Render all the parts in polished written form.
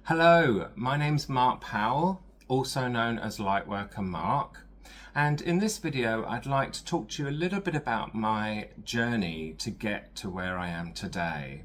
Hello, my name's Mark Powell, also known as Lightworker Mark, and in this video I'd like to talk to you a little bit about my journey to get to where I am today.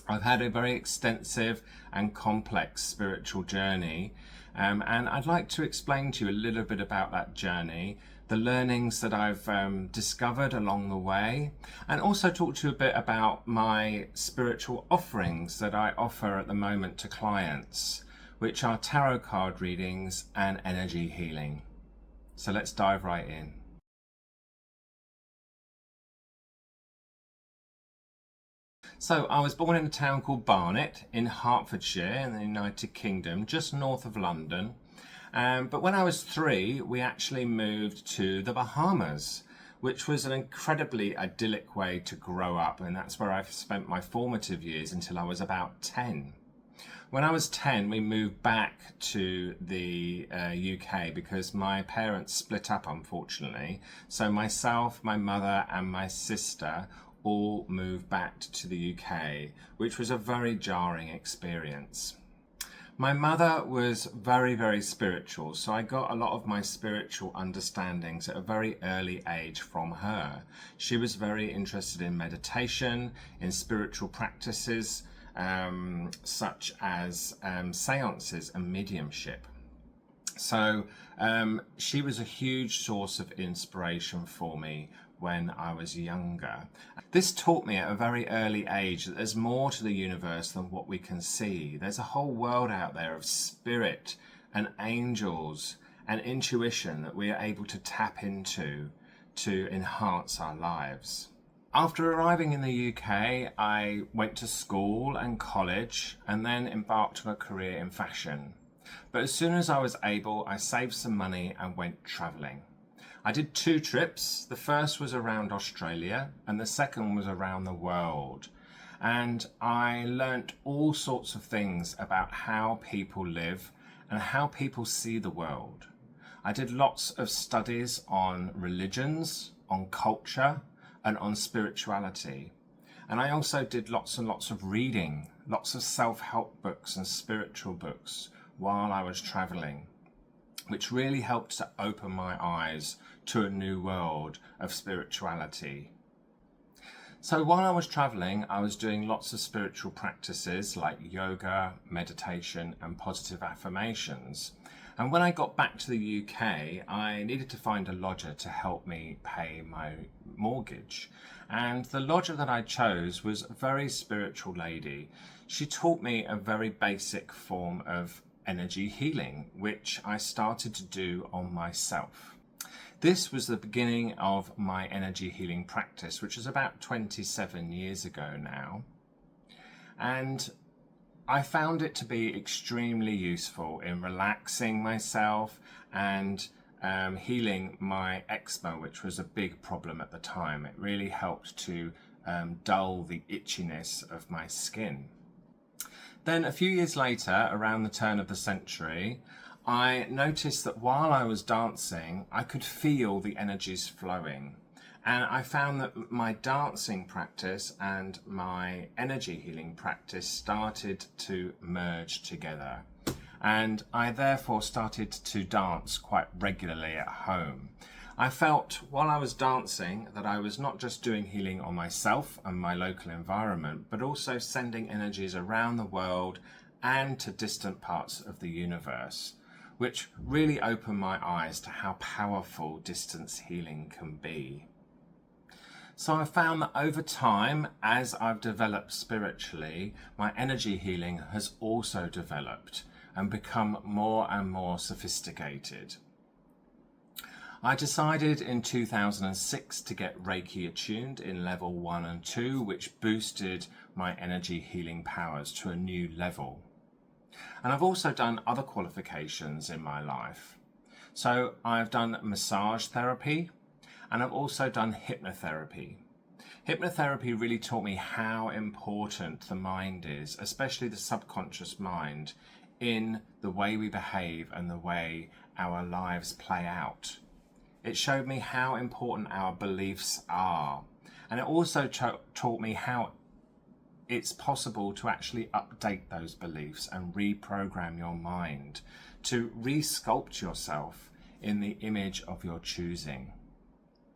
I've had a very extensive and complex spiritual journey, and I'd like to explain to you a little bit about that journey, the learnings that I've discovered along the way, and also talk to you a bit about my spiritual offerings that I offer at the moment to clients, which are tarot card readings and energy healing. So let's dive right in. So I was born in a town called Barnet in Hertfordshire in the United Kingdom, just north of London. But when I was 3, we actually moved to the Bahamas, which was an incredibly idyllic way to grow up. And that's where I've spent my formative years until I was about 10. When I was 10, we moved back to the UK because my parents split up, unfortunately. So myself, my mother and my sister all moved back to the UK, which was a very jarring experience. My mother was very spiritual, so I got a lot of my spiritual understandings at a very early age from her. She was very interested in meditation, in spiritual practices, such as seances and mediumship. So she was a huge source of inspiration for me when I was younger. This taught me at a very early age that there's more to the universe than what we can see. There's a whole world out there of spirit and angels and intuition that we are able to tap into to enhance our lives. After arriving in the UK, I went to school and college and then embarked on a career in fashion. But as soon as I was able, I saved some money and went travelling. I did 2 trips. The first was around Australia and the second was around the world. And I learnt all sorts of things about how people live and how people see the world. I did lots of studies on religions, on culture, and on spirituality. And I also did lots and lots of reading, lots of self-help books and spiritual books while I was travelling, which really helped to open my eyes to a new world of spirituality. So while I was travelling, I was doing lots of spiritual practices like yoga, meditation, and positive affirmations. And when I got back to the UK, I needed to find a lodger to help me pay my mortgage. And the lodger that I chose was a very spiritual lady. She taught me a very basic form of energy healing, which I started to do on myself. This was the beginning of my energy healing practice, which is about 27 years ago now. And I found it to be extremely useful in relaxing myself and healing my eczema, which was a big problem at the time. It really helped to dull the itchiness of my skin. Then a few years later, around the turn of the century, I noticed that while I was dancing, I could feel the energies flowing. And I found that my dancing practice and my energy healing practice started to merge together. And I therefore started to dance quite regularly at home. I felt while I was dancing that I was not just doing healing on myself and my local environment, but also sending energies around the world and to distant parts of the universe, which really opened my eyes to how powerful distance healing can be. So I found that over time, as I've developed spiritually, my energy healing has also developed and become more and more sophisticated. I decided in 2006 to get Reiki attuned in level 1 and 2, which boosted my energy healing powers to a new level. And I've also done other qualifications in my life. So I've done massage therapy and I've also done hypnotherapy. Hypnotherapy really taught me how important the mind is, especially the subconscious mind, in the way we behave and the way our lives play out. It showed me how important our beliefs are. And it also taught me how it's possible to actually update those beliefs and reprogram your mind to resculpt yourself in the image of your choosing.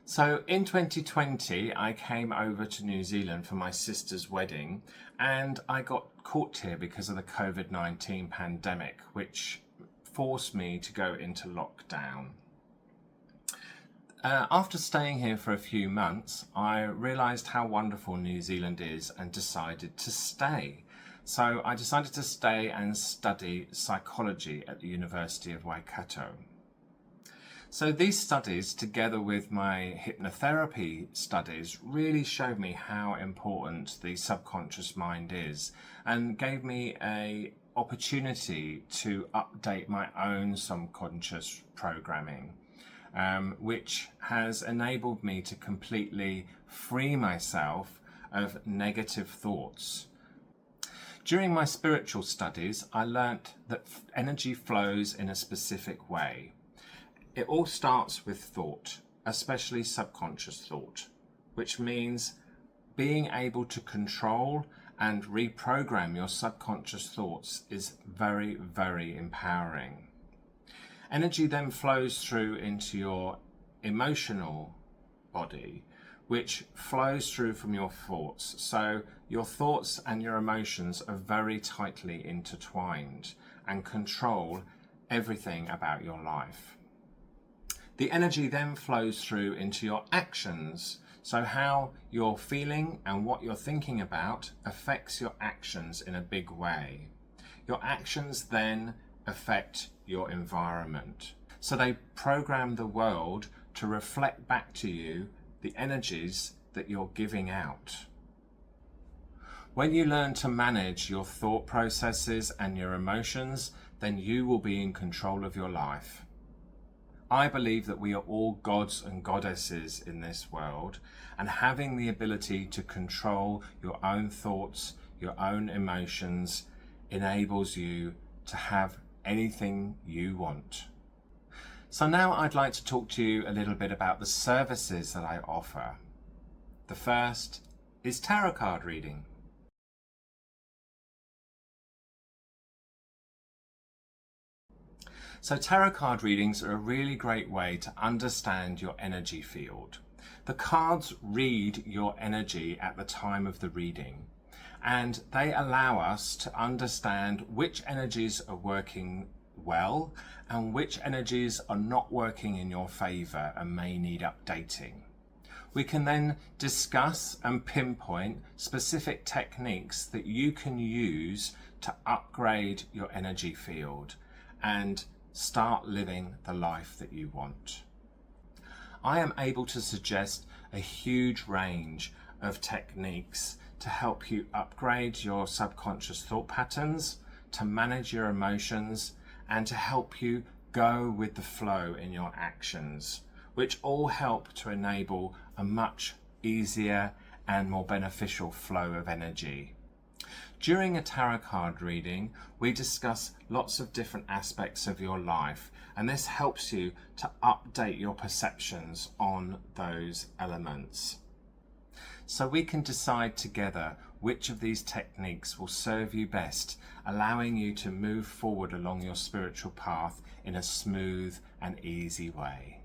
So in 2020, I came over to New Zealand for my sister's wedding, and I got caught here because of the COVID-19 pandemic, which forced me to go into lockdown. After staying here for a few months, I realised how wonderful New Zealand is and decided to stay. So I decided to stay and study psychology at the University of Waikato. So these studies, together with my hypnotherapy studies, really showed me how important the subconscious mind is and gave me an opportunity to update my own subconscious programming. Which has enabled me to completely free myself of negative thoughts. During my spiritual studies, I learnt that energy flows in a specific way. It all starts with thought, especially subconscious thought, which means being able to control and reprogram your subconscious thoughts is very, very empowering. Energy then flows through into your emotional body, which flows through from your thoughts. So your thoughts and your emotions are very tightly intertwined and control everything about your life. The energy then flows through into your actions. So how you're feeling and what you're thinking about affects your actions in a big way. Your actions then affect your environment. So they program the world to reflect back to you the energies that you're giving out. When you learn to manage your thought processes and your emotions, then you will be in control of your life. I believe that we are all gods and goddesses in this world, and having the ability to control your own thoughts, your own emotions, enables you to have anything you want. So now I'd like to talk to you a little bit about the services that I offer. The first is tarot card reading. So tarot card readings are a really great way to understand your energy field. The cards read your energy at the time of the reading, and they allow us to understand which energies are working well and which energies are not working in your favour and may need updating. We can then discuss and pinpoint specific techniques that you can use to upgrade your energy field and start living the life that you want. I am able to suggest a huge range of techniques to help you upgrade your subconscious thought patterns, to manage your emotions, and to help you go with the flow in your actions, which all help to enable a much easier and more beneficial flow of energy. During a tarot card reading, we discuss lots of different aspects of your life, and this helps you to update your perceptions on those elements. So we can decide together which of these techniques will serve you best, allowing you to move forward along your spiritual path in a smooth and easy way.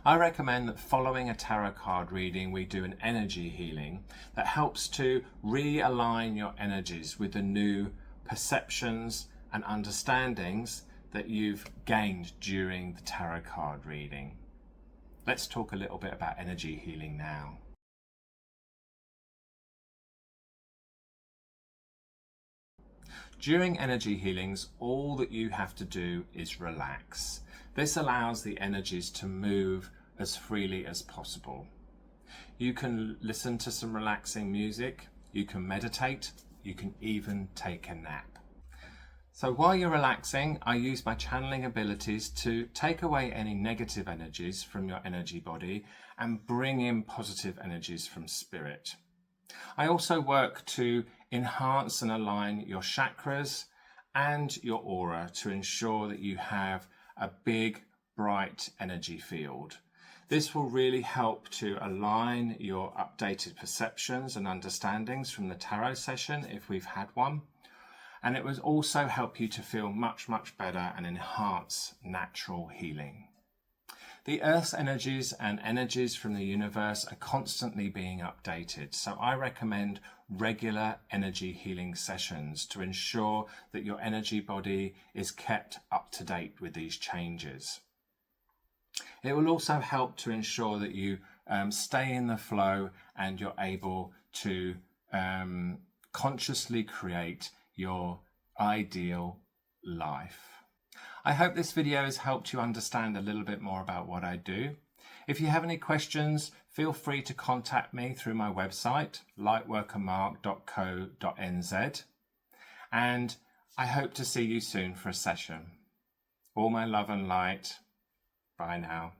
I recommend that following a tarot card reading, we do an energy healing that helps to realign your energies with the new perceptions and understandings that you've gained during the tarot card reading. Let's talk a little bit about energy healing now. During energy healings, all that you have to do is relax. This allows the energies to move as freely as possible. You can listen to some relaxing music, you can meditate, you can even take a nap. So while you're relaxing, I use my channeling abilities to take away any negative energies from your energy body and bring in positive energies from spirit. I also work to enhance and align your chakras and your aura to ensure that you have a big, bright energy field. This will really help to align your updated perceptions and understandings from the tarot session if we've had one. And it will also help you to feel much, much better and enhance natural healing. The Earth's energies and energies from the universe are constantly being updated, so I recommend regular energy healing sessions to ensure that your energy body is kept up to date with these changes. It will also help to ensure that you stay in the flow and you're able to consciously create your ideal life. I hope this video has helped you understand a little bit more about what I do. If you have any questions, feel free to contact me through my website, lightworkermark.co.nz. And I hope to see you soon for a session. All my love and light. Bye now.